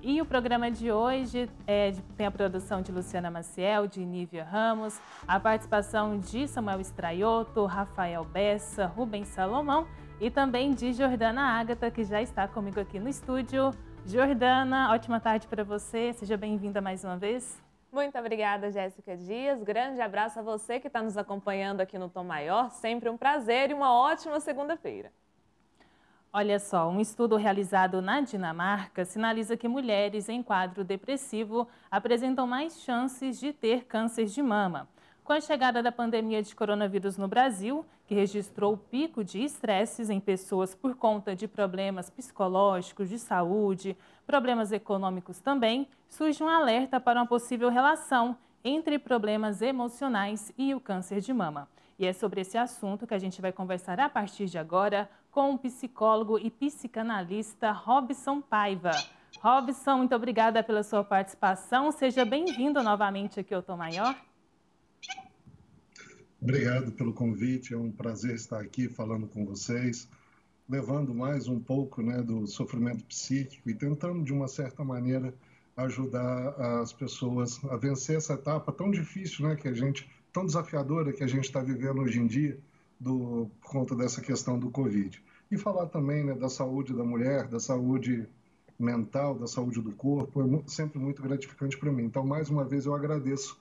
E o programa de hoje tem a produção de Luciana Maciel, de Nívia Ramos, a participação de Samuel Straiotto, Rafael Bessa, Rubens Salomão e também de Jordana Ágata, que já está comigo aqui no estúdio. Jordana, ótima tarde para você, seja bem-vinda mais uma vez. Muito obrigada, Jéssica Dias. Grande abraço a você que está nos acompanhando aqui no Tom Maior. Sempre um prazer e uma ótima segunda-feira. Olha só, um estudo realizado na Dinamarca sinaliza que mulheres em quadro depressivo apresentam mais chances de ter câncer de mama. Com a chegada da pandemia de coronavírus no Brasil, que registrou o pico de estresses em pessoas por conta de problemas psicológicos, de saúde, problemas econômicos também, surge um alerta para uma possível relação entre problemas emocionais e o câncer de mama. E é sobre esse assunto que a gente vai conversar a partir de agora com o psicólogo e psicanalista Robson Paiva. Robson, muito obrigada pela sua participação. Seja bem-vindo novamente aqui ao Tom Maior. Obrigado pelo convite, é um prazer estar aqui falando com vocês, levando mais um pouco, do sofrimento psíquico e tentando, de uma certa maneira, ajudar as pessoas a vencer essa etapa tão difícil, tão desafiadora que a gente está vivendo hoje em dia, por conta dessa questão do Covid. E falar também da saúde da mulher, da saúde mental, da saúde do corpo, é sempre muito gratificante para mim. Então, mais uma vez, eu agradeço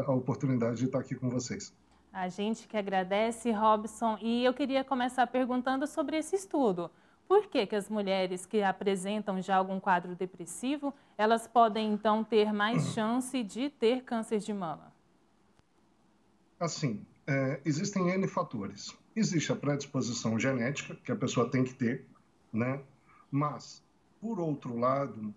a oportunidade de estar aqui com vocês. A gente que agradece, Robson, e eu queria começar perguntando sobre esse estudo. Por que as mulheres que apresentam já algum quadro depressivo, elas podem então ter mais chance de ter câncer de mama? Assim, existem N fatores. Existe a predisposição genética, que a pessoa tem que ter, mas, por outro lado,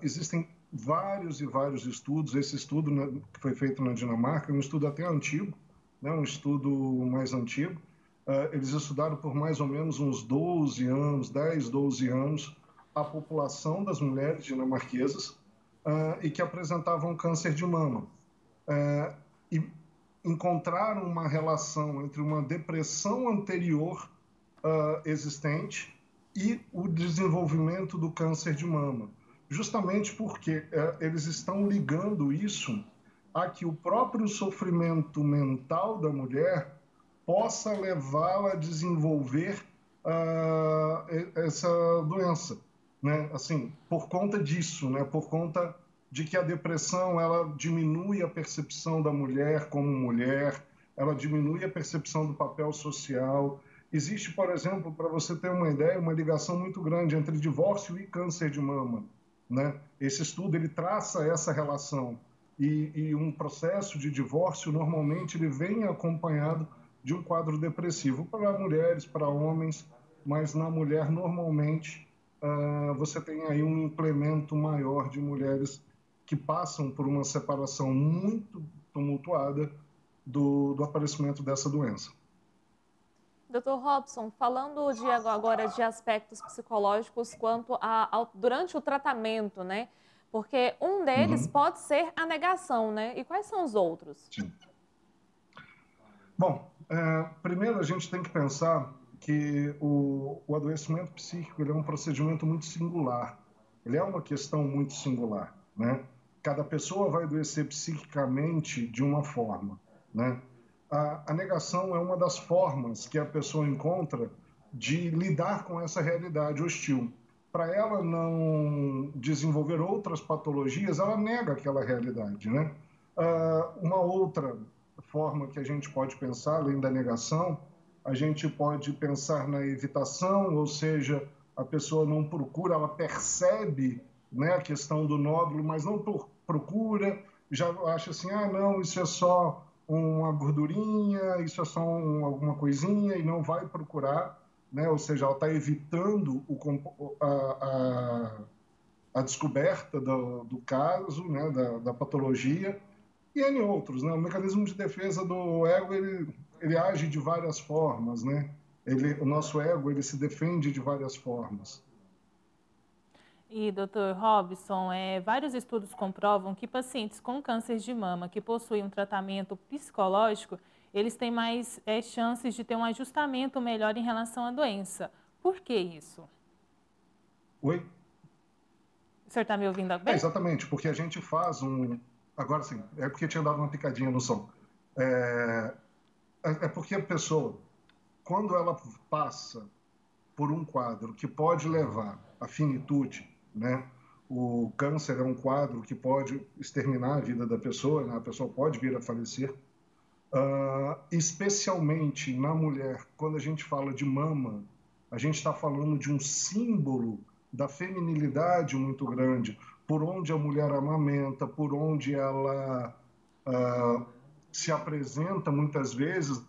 existem vários e vários estudos. Esse estudo que foi feito na Dinamarca é um estudo até antigo, um estudo mais antigo. Eles estudaram por mais ou menos uns 12 anos, 10, 12 anos, a população das mulheres dinamarquesas e que apresentavam câncer de mama. E encontraram uma relação entre uma depressão anterior existente e o desenvolvimento do câncer de mama. Justamente porque eles estão ligando isso a que o próprio sofrimento mental da mulher possa levá-la a desenvolver essa doença, Assim, por conta disso, por conta de que a depressão ela diminui a percepção da mulher como mulher, ela diminui a percepção do papel social. Existe, por exemplo, para você ter uma ideia, uma ligação muito grande entre divórcio e câncer de mama, Esse estudo ele traça essa relação e um processo de divórcio normalmente ele vem acompanhado de um quadro depressivo para mulheres, para homens, mas na mulher normalmente você tem aí um implemento maior de mulheres que passam por uma separação muito tumultuada do aparecimento dessa doença. Dr. Robson, falando agora de aspectos psicológicos durante o tratamento, Porque um deles pode ser a negação, E quais são os outros? Sim. Bom, primeiro a gente tem que pensar que o adoecimento psíquico ele é um procedimento muito singular. Ele é uma questão muito singular, Cada pessoa vai adoecer psiquicamente de uma forma, A negação é uma das formas que a pessoa encontra de lidar com essa realidade hostil. Para ela não desenvolver outras patologias, ela nega aquela realidade, Uma outra forma que a gente pode pensar, além da negação, a gente pode pensar na evitação, ou seja, a pessoa não procura, ela percebe a questão do nódulo, mas não procura, já acha assim, não, isso é só uma gordurinha, isso é só alguma coisinha, e não vai procurar, ou seja, ela está evitando a descoberta do caso, da patologia, e N outros. O mecanismo de defesa do ego, ele age de várias formas, O nosso ego, ele se defende de várias formas. E, Dr. Robson, vários estudos comprovam que pacientes com câncer de mama que possuem um tratamento psicológico, eles têm mais chances de ter um ajustamento melhor em relação à doença. Por que isso? Oi? O senhor está me ouvindo bem? Exatamente, porque a gente faz um... Agora sim, é porque tinha dado uma picadinha no som. É porque a pessoa, quando ela passa por um quadro que pode levar à finitude, né? O câncer é um quadro que pode exterminar a vida da pessoa, né? A pessoa pode vir a falecer. Especialmente na mulher, quando a gente fala de mama, a gente está falando de um símbolo da feminilidade muito grande, por onde a mulher amamenta, por onde ela se apresenta muitas vezes.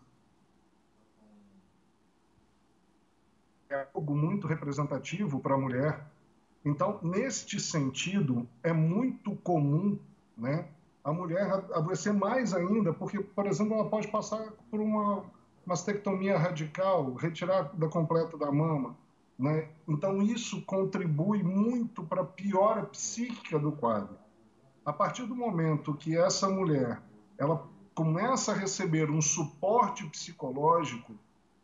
É algo muito representativo para a mulher. Então, neste sentido, é muito comum, né, a mulher adoecer mais ainda, porque, por exemplo, ela pode passar por uma mastectomia radical, retirada completa da mama, né? Então, isso contribui muito para a piora psíquica do quadro. A partir do momento que essa mulher ela começa a receber um suporte psicológico,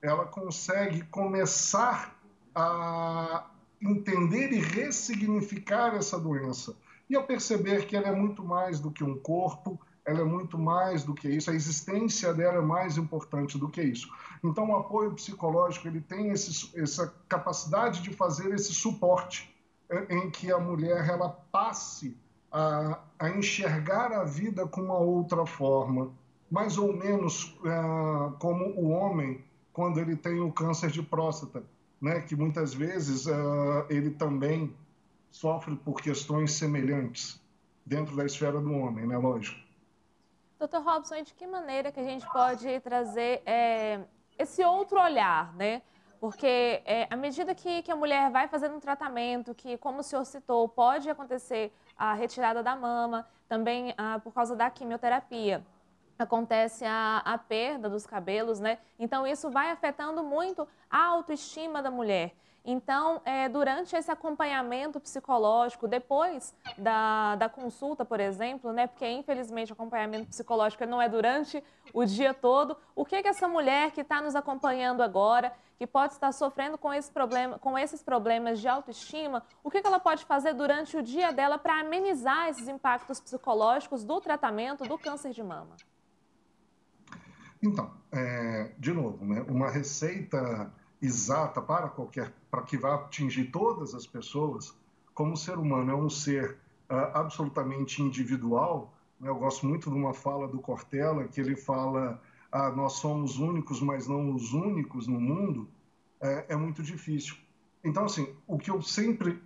ela consegue começar a entender e ressignificar essa doença. E ao perceber que ela é muito mais do que um corpo, ela é muito mais do que isso, a existência dela é mais importante do que isso. Então, o apoio psicológico ele tem essa capacidade de fazer esse suporte em que a mulher ela passe a enxergar a vida com uma outra forma, mais ou menos como o homem quando ele tem o câncer de próstata, né, que muitas vezes ele também sofre por questões semelhantes dentro da esfera do homem, né, lógico. Dr. Robson, de que maneira que a gente pode trazer esse outro olhar, né? Porque à medida que a mulher vai fazendo um tratamento, que, como o senhor citou, pode acontecer a retirada da mama, também por causa da quimioterapia, acontece a perda dos cabelos, né? Então, isso vai afetando muito a autoestima da mulher. Então, durante esse acompanhamento psicológico, depois da consulta, por exemplo, né? Porque, infelizmente, o acompanhamento psicológico não é durante o dia todo. O que essa mulher que está nos acompanhando agora, que pode estar sofrendo com esses problemas de autoestima, o que ela pode fazer durante o dia dela para amenizar esses impactos psicológicos do tratamento do câncer de mama? Então, de novo, né, uma receita exata para que vá atingir todas as pessoas, como o ser humano é um ser absolutamente individual, né, eu gosto muito de uma fala do Cortella, que ele fala, nós somos únicos, mas não os únicos no mundo, é muito difícil. Então, assim, o que eu sempre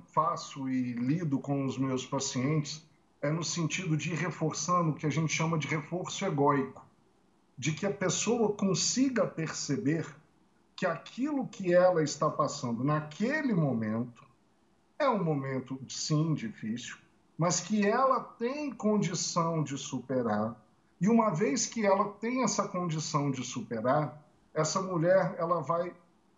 faço e lido com os meus pacientes é no sentido de ir reforçando o que a gente chama de reforço egóico, de que a pessoa consiga perceber que aquilo que ela está passando naquele momento é um momento, sim, difícil, mas que ela tem condição de superar. E uma vez que ela tem essa condição de superar, essa mulher ela vai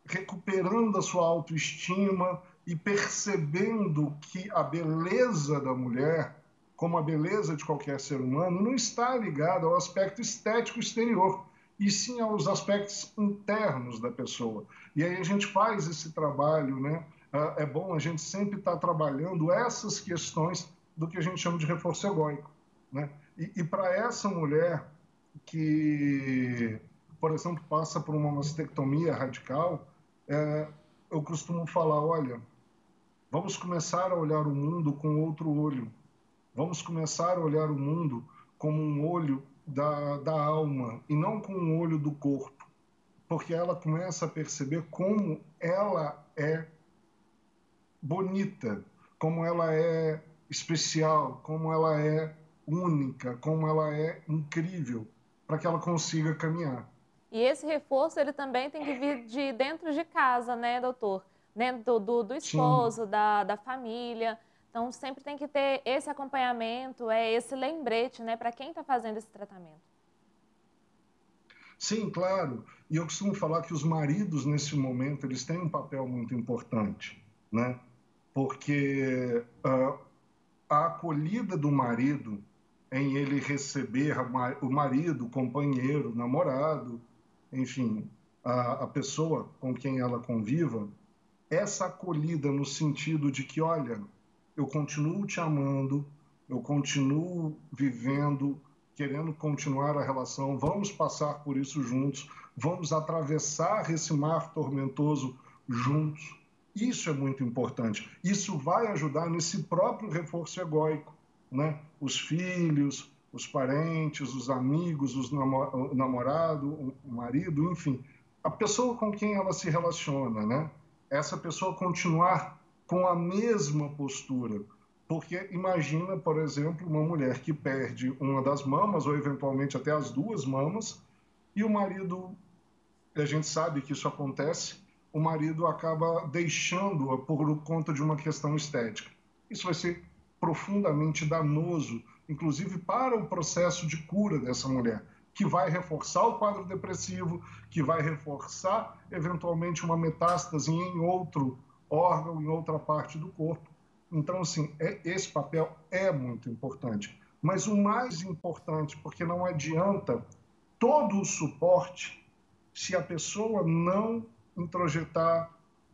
recuperando a sua autoestima e percebendo que a beleza da mulher, como a beleza de qualquer ser humano, não está ligada ao aspecto estético exterior, e sim aos aspectos internos da pessoa. E aí a gente faz esse trabalho, né? É bom a gente sempre estar trabalhando essas questões do que a gente chama de reforço egóico, né? E para essa mulher que, por exemplo, passa por uma mastectomia radical, eu costumo falar, olha, vamos começar a olhar o mundo com outro olho. Vamos começar a olhar o mundo como um olho da alma e não com um olho do corpo, porque ela começa a perceber como ela é bonita, como ela é especial, como ela é única, como ela é incrível, para que ela consiga caminhar. E esse reforço ele também tem que vir de dentro de casa, né, doutor? Dentro do esposo, da família. Então, sempre tem que ter esse acompanhamento, esse lembrete, né, para quem está fazendo esse tratamento. Sim, claro. E eu costumo falar que os maridos, nesse momento, eles têm um papel muito importante, né? Porque a acolhida do marido em ele receber o marido, o companheiro, o namorado, enfim, a pessoa com quem ela conviva, essa acolhida no sentido de que, olha, eu continuo te amando, eu continuo vivendo, querendo continuar a relação, vamos passar por isso juntos, vamos atravessar esse mar tormentoso juntos. Isso é muito importante. Isso vai ajudar nesse próprio reforço egóico, né? Os filhos, os parentes, os amigos, o namorado, o marido, enfim, a pessoa com quem ela se relaciona, né? Essa pessoa continuar com a mesma postura. Porque imagina, por exemplo, uma mulher que perde uma das mamas, ou eventualmente até as duas mamas, e o marido, a gente sabe que isso acontece, o marido acaba deixando-a por conta de uma questão estética. Isso vai ser profundamente danoso, inclusive para o processo de cura dessa mulher, que vai reforçar o quadro depressivo, que vai reforçar, eventualmente, uma metástase em outro órgão, em outra parte do corpo. Então, assim, esse papel é muito importante. Mas o mais importante, porque não adianta todo o suporte se a pessoa não introjetar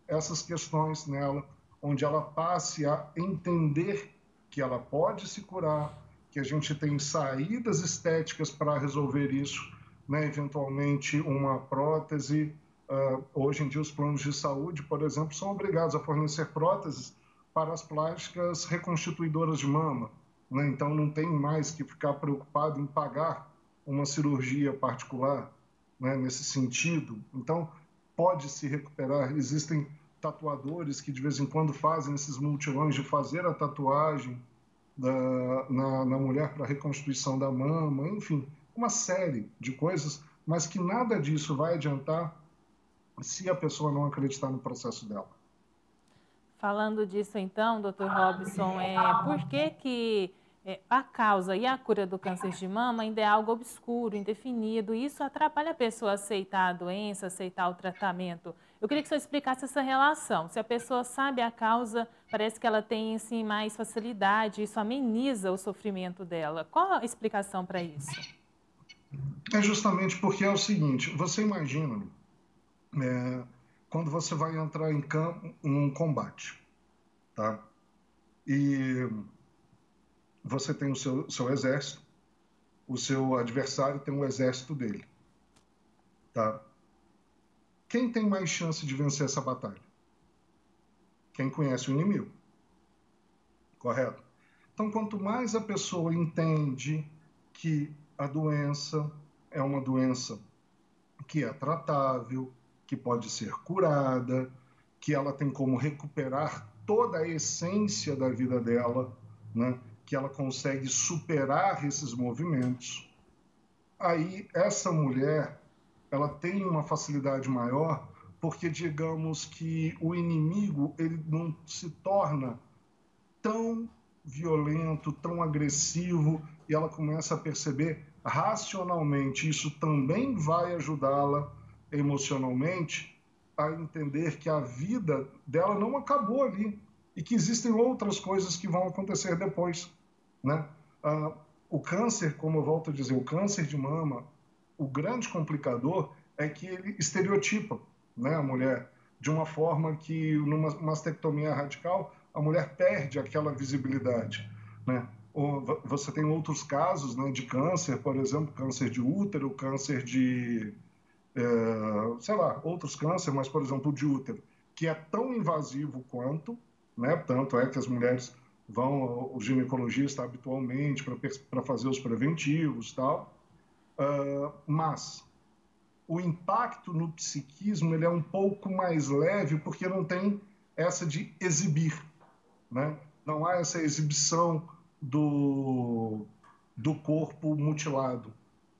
essas questões nela, onde ela passe a entender que ela pode se curar, que a gente tem saídas estéticas para resolver isso, né? Eventualmente uma prótese. Hoje em dia os planos de saúde, por exemplo, são obrigados a fornecer próteses para as plásticas reconstituidoras de mama, né? Então não tem mais que ficar preocupado em pagar uma cirurgia particular, né, nesse sentido. Então pode se recuperar. Existem tatuadores que de vez em quando fazem esses mutirões de fazer a tatuagem na mulher para a reconstituição da mama, enfim, uma série de coisas, mas que nada disso vai adiantar se a pessoa não acreditar no processo dela. Falando disso então, Dr. Robson, por que a causa e a cura do câncer de mama ainda é algo obscuro, indefinido, e isso atrapalha a pessoa a aceitar a doença, aceitar o tratamento? Eu queria que você explicasse essa relação. Se a pessoa sabe a causa, parece que ela tem assim, mais facilidade, isso ameniza o sofrimento dela. Qual a explicação para isso? É justamente porque é o seguinte, você imagina quando você vai entrar em campo, num combate, tá? E você tem o seu exército, o seu adversário tem o exército dele, tá? Quem tem mais chance de vencer essa batalha? Quem conhece o inimigo, correto? Então, quanto mais a pessoa entende que a doença é uma doença que é tratável, que pode ser curada, que ela tem como recuperar toda a essência da vida dela, né? Que ela consegue superar esses movimentos, aí essa mulher ela tem uma facilidade maior, porque digamos que o inimigo ele não se torna tão violento, tão agressivo, e ela começa a perceber racionalmente. Isso também vai ajudá-la emocionalmente a entender que a vida dela não acabou ali e que existem outras coisas que vão acontecer depois, né? O câncer, como eu volto a dizer, o câncer de mama, o grande complicador é que ele estereotipa, né, a mulher de uma forma que numa mastectomia radical a mulher perde aquela visibilidade, né? Você tem outros casos, né, de câncer, por exemplo, câncer de útero, câncer de, sei lá, outros cânceres, mas, por exemplo, o de útero, que é tão invasivo quanto, né? Tanto é que as mulheres vão ao ginecologista habitualmente para fazer os preventivos e tal, mas o impacto no psiquismo ele é um pouco mais leve porque não tem essa de exibir, né? Não há essa exibição do corpo mutilado,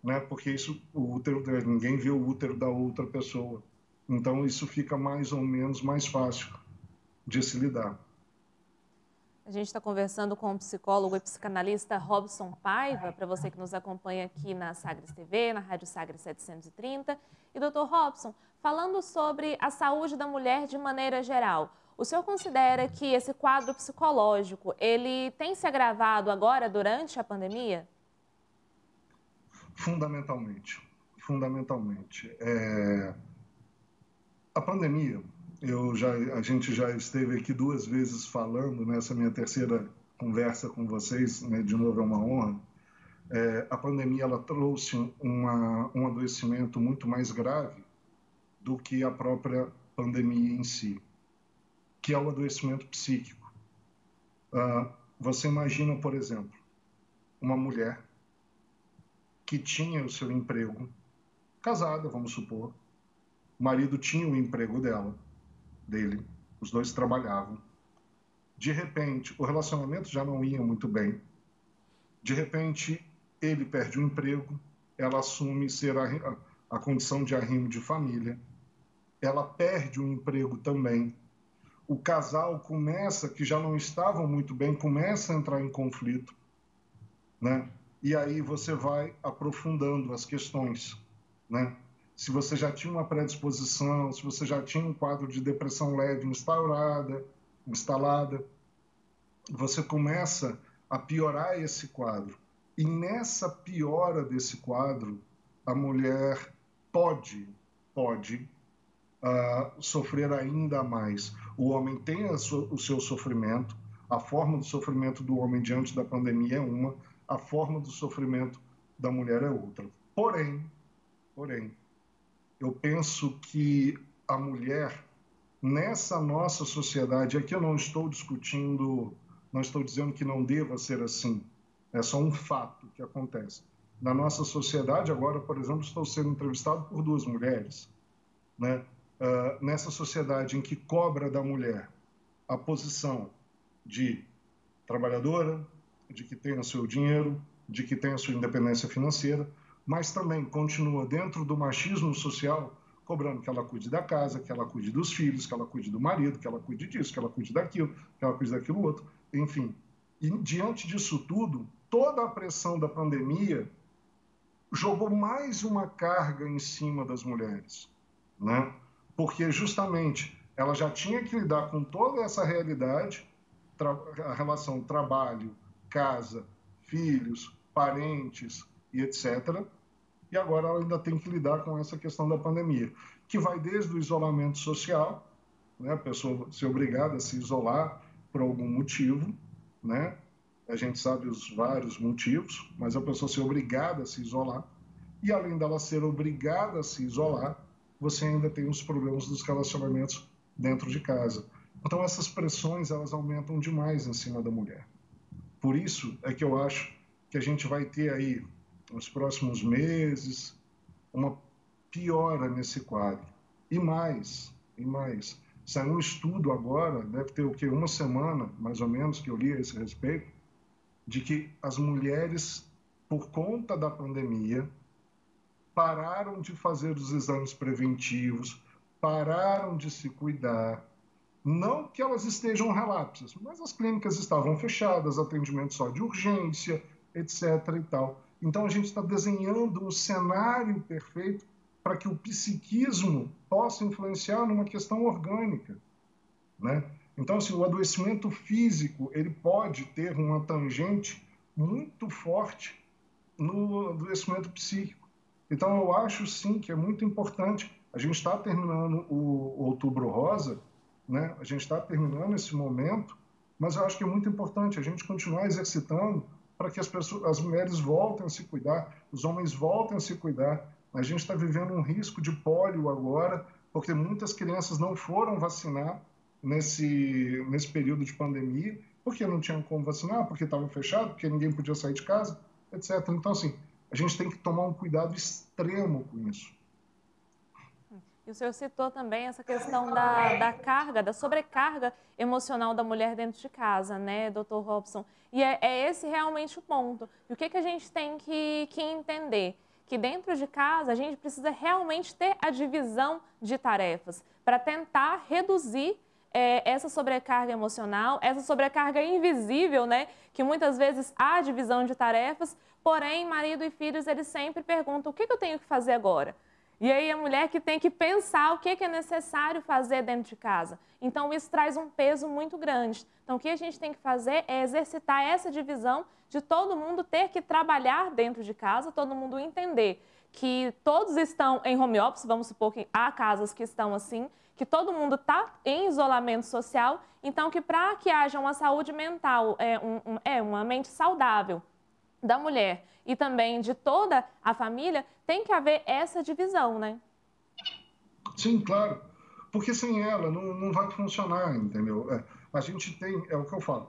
né? Porque isso, o útero, ninguém vê o útero da outra pessoa. Então isso fica mais ou menos mais fácil de se lidar. A gente está conversando com o psicólogo e psicanalista Robson Paiva, para você que nos acompanha aqui na Sagres TV, na Rádio Sagres 730. E, doutor Robson, falando sobre a saúde da mulher de maneira geral, o senhor considera que esse quadro psicológico, ele tem se agravado agora durante a pandemia? Fundamentalmente. A pandemia, a gente já esteve aqui 2 vezes falando, nessa minha terceira conversa com vocês, né, de novo é uma honra. A pandemia ela trouxe um adoecimento muito mais grave do que a própria pandemia em si, que é o adoecimento psíquico. Você imagina, por exemplo, uma mulher que tinha o seu emprego, casada, vamos supor, o marido tinha o emprego dele, os dois trabalhavam. De repente, o relacionamento já não ia muito bem. De repente, ele perde o emprego, ela assume ser a condição de arrimo de família, ela perde o emprego também. O casal começa, que já não estavam muito bem, começa a entrar em conflito, né? E aí você vai aprofundando as questões, né? Se você já tinha uma predisposição, se você já tinha um quadro de depressão leve instalada, você começa a piorar esse quadro. E nessa piora desse quadro, a mulher pode sofrer ainda mais. O homem tem o seu sofrimento, a forma do sofrimento do homem diante da pandemia é uma, a forma do sofrimento da mulher é outra. Porém, eu penso que a mulher, nessa nossa sociedade, aqui eu não estou discutindo, não estou dizendo que não deva ser assim, é só um fato que acontece. Na nossa sociedade, agora, por exemplo, estou sendo entrevistado por 2 mulheres, né? Nessa sociedade em que cobra da mulher a posição de trabalhadora, de que tenha seu dinheiro, de que tenha sua independência financeira, mas também continua dentro do machismo social, cobrando que ela cuide da casa, que ela cuide dos filhos, que ela cuide do marido, que ela cuide disso, que ela cuide daquilo, que ela cuide daquilo outro, enfim. E diante disso tudo, toda a pressão da pandemia jogou mais uma carga em cima das mulheres, né? Porque justamente ela já tinha que lidar com toda essa realidade, a relação trabalho, casa, filhos, parentes e etc. E agora ela ainda tem que lidar com essa questão da pandemia, que vai desde o isolamento social, né? A pessoa ser obrigada a se isolar por algum motivo, né? A gente sabe os vários motivos, mas a pessoa ser obrigada a se isolar. E além dela ser obrigada a se isolar, você ainda tem os problemas dos relacionamentos dentro de casa. Então essas pressões, elas aumentam demais em cima da mulher. Por isso é que eu acho que a gente vai ter aí, nos próximos meses, uma piora nesse quadro. E mais. Saiu um estudo agora, deve ter o quê? 1 semana, mais ou menos, que eu li a esse respeito, de que as mulheres, por conta da pandemia, pararam de fazer os exames preventivos, pararam de se cuidar. Não que elas estejam relapsas, mas as clínicas estavam fechadas, atendimento só de urgência, etc. e tal. Então, a gente está desenhando um cenário perfeito para que o psiquismo possa influenciar numa questão orgânica, né? Então, assim, o adoecimento físico, ele pode ter uma tangente muito forte no adoecimento psíquico. Então, eu acho, sim, que é muito importante. A gente está terminando o Outubro Rosa, né? A gente está terminando esse momento, mas eu acho que é muito importante a gente continuar exercitando para que as mulheres voltem a se cuidar, os homens voltem a se cuidar. A gente está vivendo um risco de pólio agora, porque muitas crianças não foram vacinar nesse período de pandemia, porque não tinham como vacinar, porque estava fechado, porque ninguém podia sair de casa, etc. Então, assim, a gente tem que tomar um cuidado extremo com isso. E o senhor citou também essa questão da carga, da sobrecarga emocional da mulher dentro de casa, né, doutor Robson? E é esse realmente o ponto. E o que a gente tem que entender? Que dentro de casa a gente precisa realmente ter a divisão de tarefas para tentar reduzir essa sobrecarga emocional, essa sobrecarga invisível, né? Que muitas vezes há divisão de tarefas, porém, marido e filhos, eles sempre perguntam: o que eu tenho que fazer agora? E aí a mulher que tem que pensar o que é necessário fazer dentro de casa. Então, isso traz um peso muito grande. Então, o que a gente tem que fazer é exercitar essa divisão de todo mundo ter que trabalhar dentro de casa, todo mundo entender que todos estão em home office, vamos supor que há casas que estão assim, que todo mundo está em isolamento social, então que para que haja uma saúde mental, uma mente saudável da mulher e também de toda a família, tem que haver essa divisão, né? Sim, claro. Porque sem ela não vai funcionar, entendeu? A gente tem, é o que eu falo,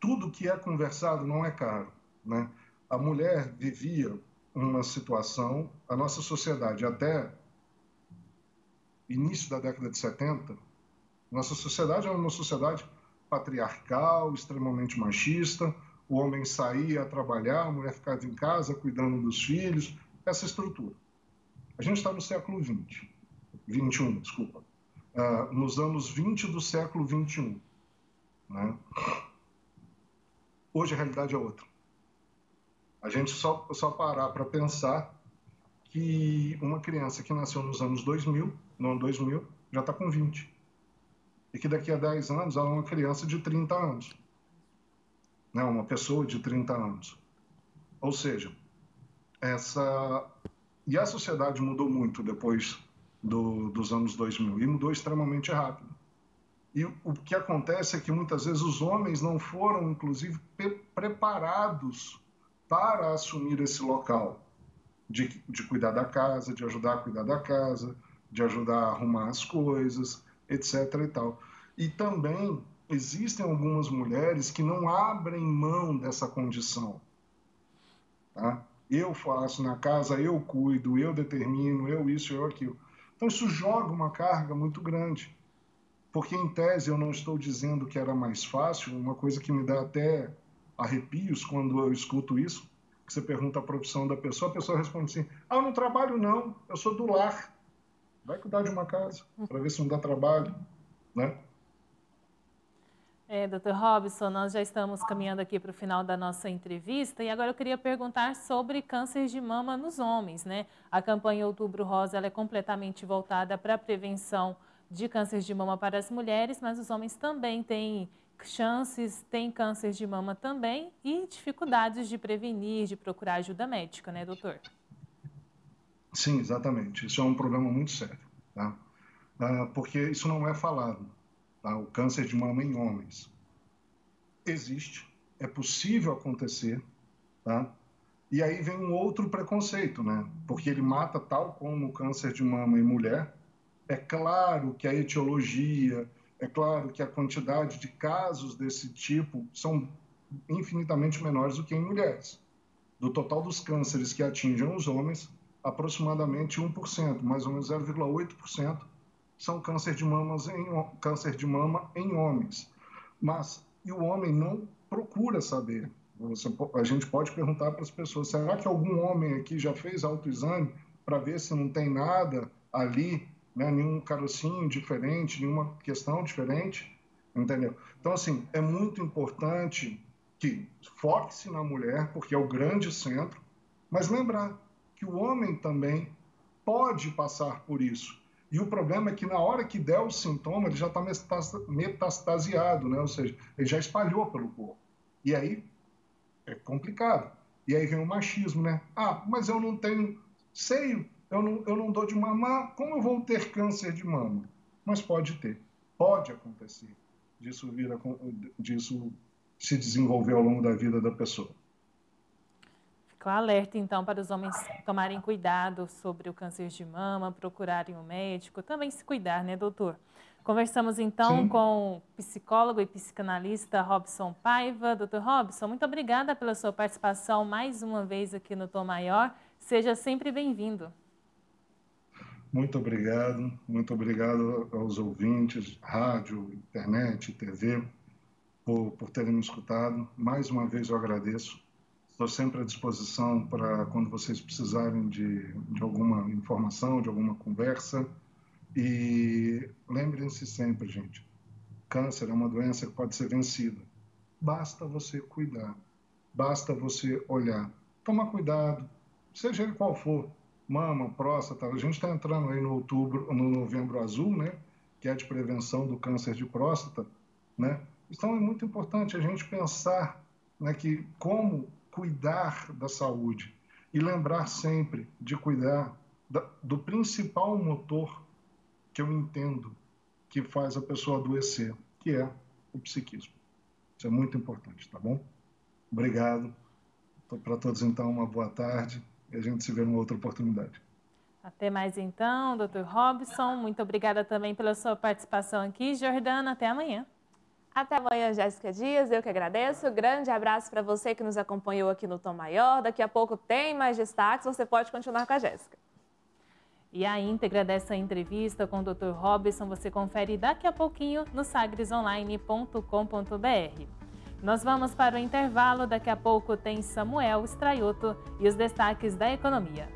tudo que é conversado não é caro, né? A mulher vivia uma situação, a nossa sociedade até início da década de 70, nossa sociedade era uma sociedade patriarcal, extremamente machista, o homem saía a trabalhar, a mulher ficava em casa cuidando dos filhos, essa estrutura. A gente está no século XX, 21, desculpa, nos anos 20 do século 21, né? Hoje a realidade é outra. A gente só parar para pensar que uma criança que nasceu nos anos 2000, no ano 2000, já está com 20. E que daqui a 10 anos ela é uma criança de 30 anos. Né? Uma pessoa de 30 anos. Ou seja, E a sociedade mudou muito depois dos anos 2000. E mudou extremamente rápido. E o que acontece é que muitas vezes os homens não foram, inclusive, preparados para assumir esse local de cuidar da casa, de ajudar a cuidar da casa, de ajudar a arrumar as coisas, etc. e tal. E também existem algumas mulheres que não abrem mão dessa condição. Tá? Eu faço na casa, eu cuido, eu determino, eu isso, eu aquilo. Então isso joga uma carga muito grande. Porque, em tese, eu não estou dizendo que era mais fácil, uma coisa que me dá até arrepios quando eu escuto isso, que você pergunta a profissão da pessoa, a pessoa responde assim, eu não trabalho não, eu sou do lar. Vai cuidar de uma casa, para ver se não dá trabalho, né? Dr. Robson, nós já estamos caminhando aqui para o final da nossa entrevista e agora eu queria perguntar sobre câncer de mama nos homens, né? A campanha Outubro Rosa ela é completamente voltada para a prevenção de câncer de mama para as mulheres, mas os homens também têm chances, têm câncer de mama também e dificuldades de prevenir, de procurar ajuda médica, né, doutor? Sim, exatamente. Isso é um problema muito sério, tá? Porque isso não é falado, tá? O câncer de mama em homens existe, é possível acontecer, tá? E aí vem um outro preconceito, né? Porque ele mata tal como o câncer de mama em mulher. É claro que a etiologia, é claro que a quantidade de casos desse tipo são infinitamente menores do que em mulheres. Do total dos cânceres que atingem os homens, aproximadamente 1%, mais ou menos 0,8%, são câncer de mama em homens. Mas e o homem não procura saber. A gente pode perguntar para as pessoas, será que algum homem aqui já fez autoexame para ver se não tem nada ali, né, nenhum carocinho diferente, nenhuma questão diferente, entendeu? Então, assim, é muito importante que foque-se na mulher, porque é o grande centro, mas lembrar que o homem também pode passar por isso. E o problema é que na hora que der o sintoma, ele já está metastasiado, né? Ou seja, ele já espalhou pelo corpo. E aí é complicado. E aí vem o machismo, né? Mas eu não tenho seio, eu não dou de mamar, como eu vou ter câncer de mama? Mas pode ter, pode acontecer. Disso se desenvolver ao longo da vida da pessoa. Ficou alerta, então, para os homens tomarem cuidado sobre o câncer de mama, procurarem um médico, também se cuidar, né, doutor? Conversamos, então, Sim. com o psicólogo e psicanalista Robson Paiva. Doutor Robson, muito obrigada pela sua participação mais uma vez aqui no Tom Maior. Seja sempre bem-vindo. Muito obrigado aos ouvintes, rádio, internet, TV, por terem me escutado. Mais uma vez eu agradeço. Estou sempre à disposição para quando vocês precisarem de alguma informação, de alguma conversa. E lembrem-se sempre, gente, câncer é uma doença que pode ser vencida. Basta você cuidar, basta você olhar. Toma cuidado, seja ele qual for, mama, próstata. A gente está entrando aí no Novembro Azul, né, que é de prevenção do câncer de próstata, né? Então é muito importante a gente pensar, né, que como cuidar da saúde. e lembrar sempre de cuidar do principal motor que eu entendo que faz a pessoa adoecer, que é o psiquismo. Isso é muito importante, tá bom? Obrigado. Para todos, então, uma boa tarde e a gente se vê numa outra oportunidade. Até mais então, Dr. Robson. Muito obrigada também pela sua participação aqui. Jordana, até amanhã. Até amanhã, Jéssica Dias. Eu que agradeço. Grande abraço para você que nos acompanhou aqui no Tom Maior. Daqui a pouco tem mais destaques. Você pode continuar com a Jéssica. E a íntegra dessa entrevista com o Dr. Robson você confere daqui a pouquinho no sagresonline.com.br. Nós vamos para o intervalo. Daqui a pouco tem Samuel Straioto e os destaques da economia.